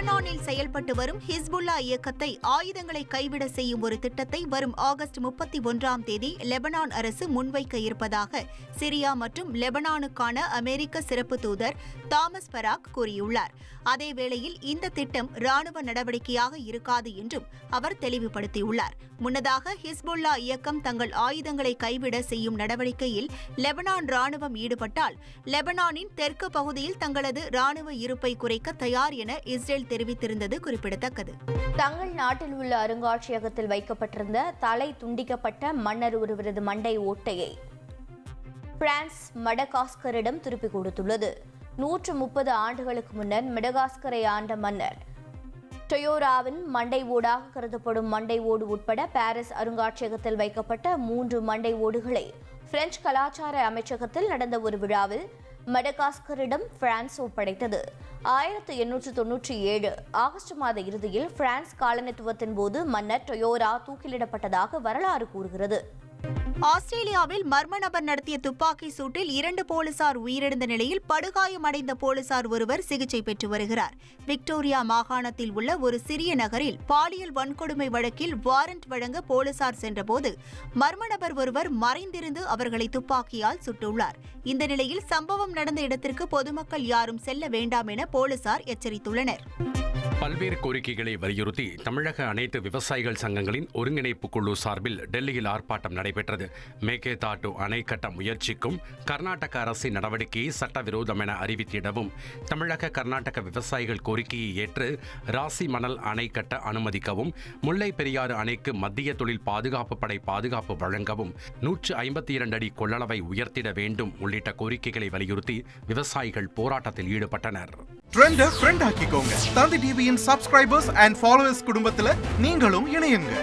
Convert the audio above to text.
லெபனானில் செயல்பட்டு வரும் ஹிஸ்புல்லா இயக்கத்தை ஆயுதங்களை கைவிட செய்யும் ஒரு திட்டத்தை வரும் ஆகஸ்ட் 31ஆம் தேதி லெபனான் அரசு முன்வைக்க இருப்பதாக சிரியா மற்றும் லெபனானுக்கான அமெரிக்க சிறப்பு தூதர் தாமஸ் பராக் கூறியுள்ளார். அதேவேளையில் இந்த திட்டம் ராணுவ நடவடிக்கையாக இருக்காது என்றும் அவர் தெளிவுபடுத்தியுள்ளார். முன்னதாக ஹிஸ்புல்லா இயக்கம் தங்கள் ஆயுதங்களை கைவிட செய்யும் நடவடிக்கையில் லெபனான் ராணுவம் ஈடுபட்டால் லெபனானின் தெற்கு பகுதியில் தங்களது ராணுவ இருப்பை குறைக்க தயார் என இஸ்ரேல் தெரிவித்திருந்தது குறிப்பிடத்தக்கது. தங்கள் நாட்டில் உள்ள அருங்காட்சியகத்தில் வைக்கப்பட்டிருந்த தலை துண்டிக்கப்பட்ட மன்னர் ஒருவரது மண்டை ஓட்டையை பிரான்ஸ் மடகாஸ்கரிடம் திருப்பிக் கொடுத்துள்ளது. 130 ஆண்டுகளுக்கு முன்னர் மடகாஸ்கரை ஆண்ட மன்னர் டொயோராவின் மண்டை ஓடாக கருதப்படும் மண்டை ஓடு உட்பட பாரிஸ் அருங்காட்சியகத்தில் வைக்கப்பட்ட 3 மண்டை ஓடுகளை பிரெஞ்சு கலாச்சார அமைச்சகத்தில் நடந்த ஒரு விழாவில் மடகாஸ்கரிடம் பிரான்ஸ் ஒப்படைத்தது. 1897 ஆகஸ்ட் மாத இறுதியில் பிரான்ஸ் காலனித்துவத்தின் போது மன்னர் டொயோரா தூக்கிலிடப்பட்டதாக வரலாறு கூறுகிறது. ஆஸ்திரேலியாவில் மர்ம நபர் நடத்திய துப்பாக்கி சூட்டில் 2 போலீசார் உயிரிழந்த நிலையில் படுகாயமடைந்த போலீசார் ஒருவர் சிகிச்சை பெற்று வருகிறார். விக்டோரியா மாகாணத்தில் உள்ள ஒரு சிறிய நகரில் பாலியல் வன்கொடுமை வழக்கில் வாரண்ட் வழங்க போலீசார் சென்றபோது மர்ம நபர் ஒருவர் மறைந்திருந்து அவர்களை துப்பாக்கியால் சுட்டுள்ளார். இந்த நிலையில் சம்பவம் நடந்த இடத்திற்கு பொதுமக்கள் யாரும் செல்ல வேண்டாம் என போலீசார் எச்சரித்துள்ளனர். பல்வேறு கோரிக்கைகளை வலியுறுத்தி தமிழக அனைத்து விவசாயிகள் சங்கங்களின் ஒருங்கிணைப்பு குழு சார்பில் டெல்லியில் ஆர்ப்பாட்டம் நடைபெற்றது. மேகேதாட்டு அணை கட்ட முயற்சிக்கும் கர்நாடக அரசின் நடவடிக்கையை சட்டவிரோதம் என அறிவித்திடவும் தமிழக கர்நாடக விவசாயிகள் கோரிக்கையை ஏற்று ராசி மணல் அணை கட்ட அனுமதிக்கவும் முல்லை பெரியாறு அணைக்கு மத்திய தொழில் பாதுகாப்பு படை பாதுகாப்பு வழங்கவும் 152 அடி கொள்ளளவை உயர்த்திட வேண்டும் உள்ளிட்ட கோரிக்கைகளை வலியுறுத்தி விவசாயிகள் போராட்டத்தில் ஈடுபட்டனர். ட்ரெண்ட ஃப்ரெண்ட் ஆக்கிக்கோங்க. தந்தி டிவியின் சப்ஸ்கிரைபர்ஸ் அண்ட் ஃபாலோவர்ஸ் குடும்பத்துல நீங்களும் இணையுங்க.